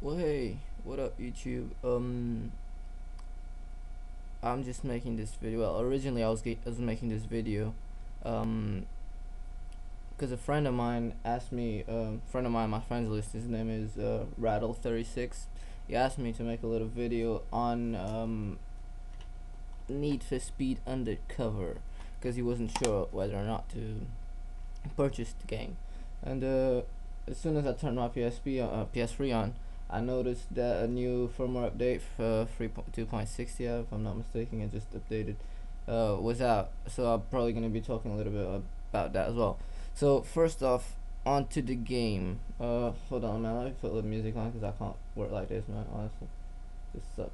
Well, hey, what up, YouTube? I'm just making this video. Well, originally I was making this video, um, because a friend of mine asked me, friend of mine, my friends list. His name is Rattle36. He asked me to make a little video on Need for Speed Undercover, because he wasn't sure whether or not to purchase the game, and as soon as I turned my PS3 on, I noticed that a new firmware update for 3.2.60, if I'm not mistaken, it just updated, was out. So I'm probably gonna be talking a little bit about that as well. So first off, onto the game. Hold on, man. Let me put a little music on because I can't work like this, man. Honestly, this sucks.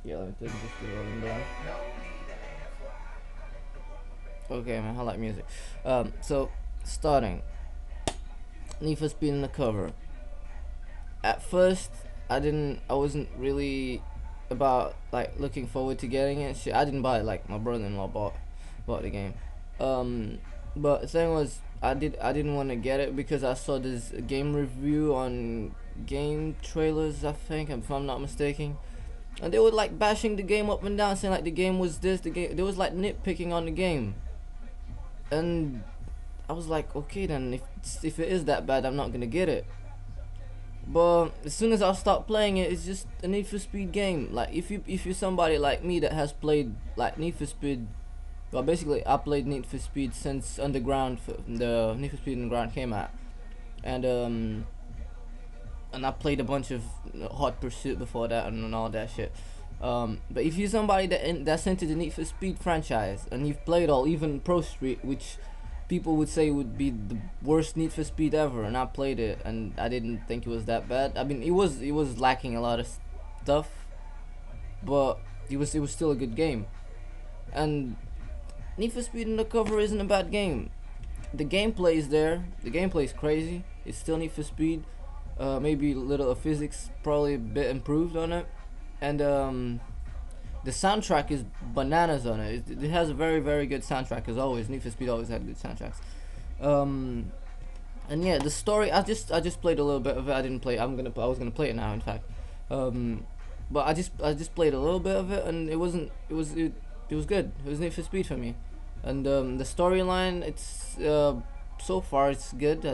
Yeah, let me take this to rolling down. Okay, man. I like music. So starting. Need for Speed Undercover. At first, I wasn't really about like looking forward to getting it. Shit, I didn't buy it. Like my brother-in-law bought the game. But the thing was, I didn't want to get it because I saw this game review on Game Trailers, I think, if I'm not mistaken, and they were like bashing the game up and down, saying like the game was this, the game. They was like nitpicking on the game, and I was like, okay, then if it is that bad, I'm not gonna get it. But as soon as I start playing it, it's just a Need for Speed game. Like if you're somebody like me that has played like Need for Speed, well, basically I played Need for Speed since Underground, the Need for Speed Underground came out, and I played a bunch of Hot Pursuit before that and all that shit. But if you're somebody that's into the Need for Speed franchise and you've played all, even Pro Street, which people would say would be the worst Need for Speed ever, and I played it and I didn't think it was that bad. I mean, it was lacking a lot of stuff, but it was still a good game. And Need for Speed Undercover isn't a bad game. The gameplay is there. The gameplay is crazy. It's still Need for Speed. Maybe a little of physics, probably a bit improved on it, and the soundtrack is bananas on it. It has a very good soundtrack, as always. Need for Speed always had good soundtracks. And yeah, the story. I just played a little bit of it. I didn't play. I was gonna play it now, in fact. But I just played a little bit of it, and it wasn't. It was good. It was Need for Speed for me, and the storyline. It's so far it's good.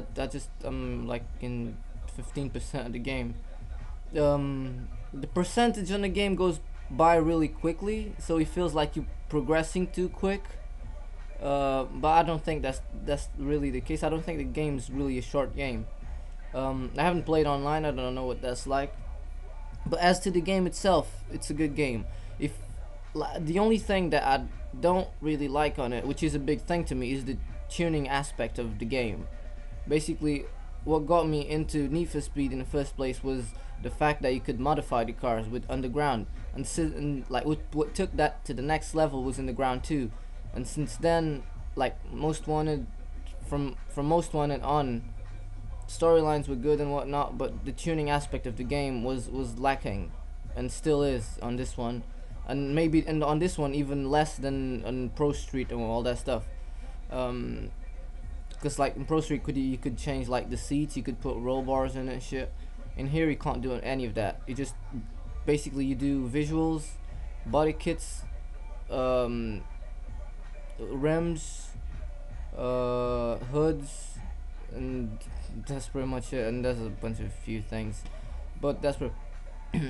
I'm like in 15% of the game. The percentage on the game goes by really quickly, so it feels like you're progressing too quick. But I don't think that's really the case. I don't think the game is really a short game. I haven't played online. I don't know what that's like. But as to the game itself, it's a good game. If the only thing that I don't really like on it, which is a big thing to me, is the tuning aspect of the game. Basically, what got me into Need for Speed in the first place was the fact that you could modify the cars with Underground, and like what took that to the next level was in the ground too. And since then, like Most Wanted, from Most Wanted on, storylines were good and whatnot, but the tuning aspect of the game was lacking, and still is on this one, and maybe and on this one even less than on Pro Street and all that stuff. Because like in Pro Street, you could change like the seats, you could put roll bars in it and shit. In here you can't do any of that. You just basically you do visuals, body kits, rims, hoods, and that's pretty much it. And there's a bunch of few things, but that's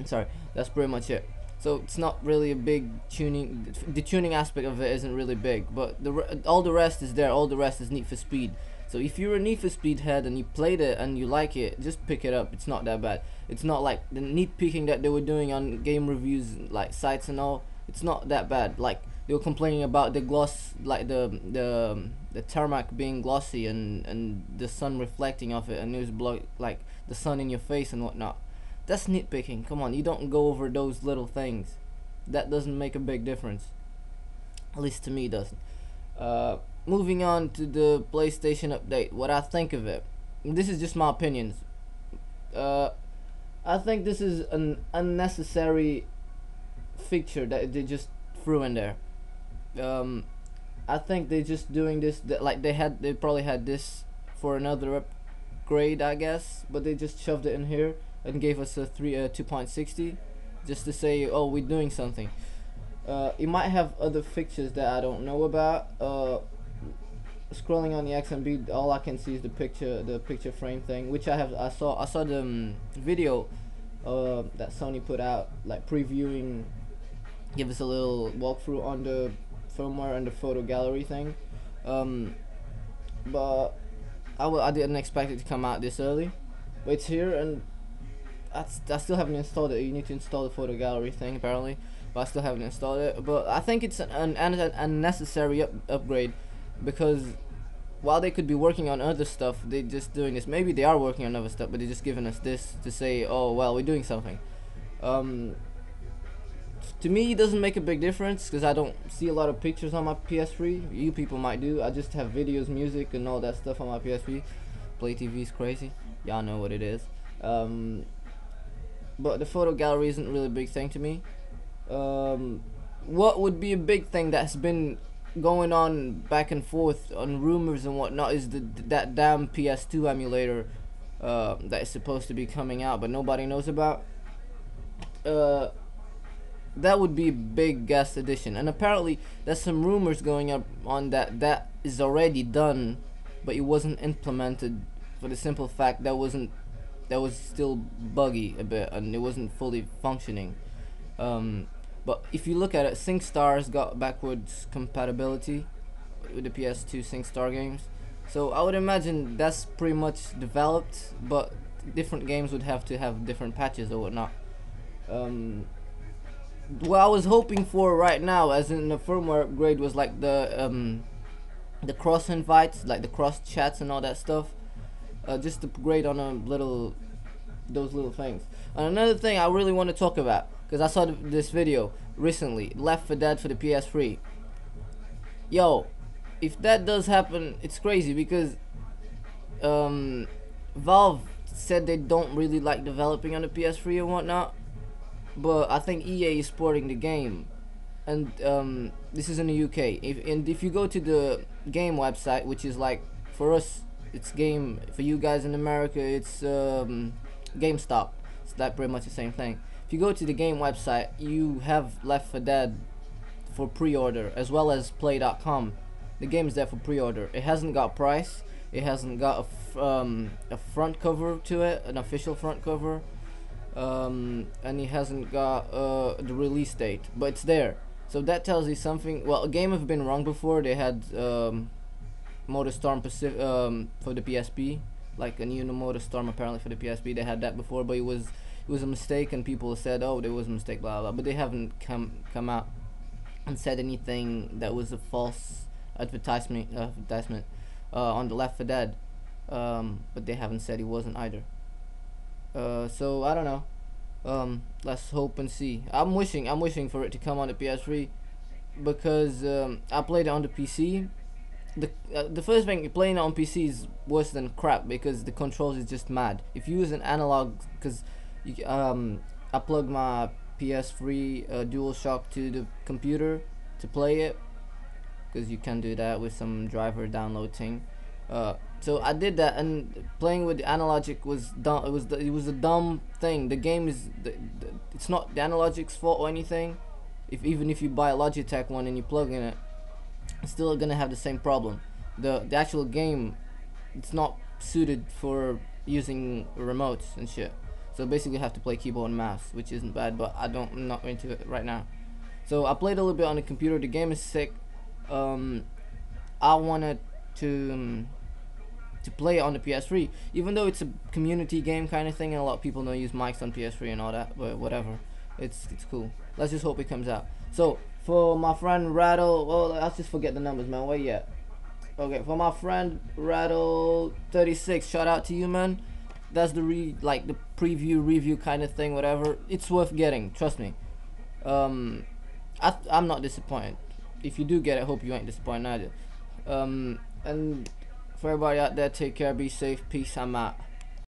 sorry, that's pretty much it. So it's not really a big tuning. The tuning aspect of it isn't really big, but all the rest is there. All the rest is Need for Speed. So if you're a Need for Speed head and you played it and you like it, just pick it up. It's not that bad. It's not like the nitpicking that they were doing on game reviews, like sites and all. It's not that bad. Like they were complaining about the gloss, like the tarmac being glossy and the sun reflecting off it, and it was like the sun in your face and whatnot. That's nitpicking. Come on, you don't go over those little things. That doesn't make a big difference. At least to me, it doesn't. Moving on to the PlayStation update. What I think of it. This is just my opinions. I think this is an unnecessary feature that they just threw in there. I think they just doing this. Like they probably had this for another upgrade, I guess, but they just shoved it in here and gave us a 2.60, just to say, oh, we're doing something. It might have other fixtures that I don't know about. Scrolling on the XMB, all I can see is the picture frame thing, which I saw the video that Sony put out, like previewing, give us a little walkthrough on the firmware and the photo gallery thing. But I didn't expect it to come out this early, but it's here, and I still haven't installed it. You need to install the photo gallery thing apparently, but I still haven't installed it. But I think it's an unnecessary upgrade, because while they could be working on other stuff, they're just doing this. Maybe they are working on other stuff, but they're just giving us this to say, oh well, we're doing something. To me, it doesn't make a big difference, because I don't see a lot of pictures on my PS3. You people might do. I just have videos, music, and all that stuff on my PSP. Play TV is crazy. Y'all know what it is. But the photo gallery isn't really a big thing to me. What would be a big thing that's been going on back and forth on rumors and whatnot is that damn PS2 emulator that is supposed to be coming out, but nobody knows about. That would be a big guest edition, and apparently there's some rumors going up on that is already done, but it wasn't implemented, for the simple fact that was still buggy a bit, and it wasn't fully functioning. But if you look at it, SingStar's got backwards compatibility with the PS2 SingStar games, so I would imagine that's pretty much developed, but different games would have to have different patches or whatnot. What I was hoping for right now, as in the firmware upgrade, was like the cross invites, like the cross chats and all that stuff. Just to upgrade on those little things. And another thing I really want to talk about, because I saw this video recently, Left 4 Dead for the PS3. Yo, if that does happen, it's crazy, because Valve said they don't really like developing on the PS3 and whatnot, but I think EA is porting the game, and this is in the UK. If you go to the game website, which is like, for us it's Game, for you guys in America it's GameStop, it's that pretty much the same thing. If you go to the game website, you have Left 4 Dead for pre-order, as well as play.com. The game is there for pre-order. It hasn't got price, it hasn't got a front cover to it, an official front cover, and it hasn't got the release date, but it's there. So that tells you something. Well, a game have been wrong before. They had MotorStorm for the PSP, like a new MotorStorm apparently for the PSP. They had that before, but it was a mistake, and people said, oh, there was a mistake, blah blah. But they haven't come out and said anything that was a false advertisement on the Left 4 Dead. But they haven't said it wasn't either. So I don't know. Let's hope and see. I'm wishing for it to come on the PS3, because I played it on the PC. The first thing, playing it on PC is worse than crap, because the controls is just mad. If you use an analog, because I plug my PS3 DualShock to the computer to play it, because you can do that with some driver download thing. So I did that, and playing with the analogic was dumb. It was a dumb thing. The game is it's not the analogic's fault or anything. Even if you buy a Logitech one and you plug in it, it's still gonna have the same problem. The actual game, it's not suited for using remotes and shit. So basically, you have to play keyboard and mouse, which isn't bad, but I'm not into it right now. So I played a little bit on the computer. The game is sick. I wanted to play it on the PS3, even though it's a community game kind of thing, and a lot of people don't use mics on PS3 and all that, but whatever, it's cool. Let's just hope it comes out. So for my friend Rattle, well, let's just forget the numbers, man. Where you at? Okay, for my friend Rattle 36, shout out to you, man. That's the the preview review kind of thing, whatever. It's worth getting, trust me. I'm not disappointed. If you do get it, hope you ain't disappointed either. And for everybody out there, take care, be safe, peace, I'm out.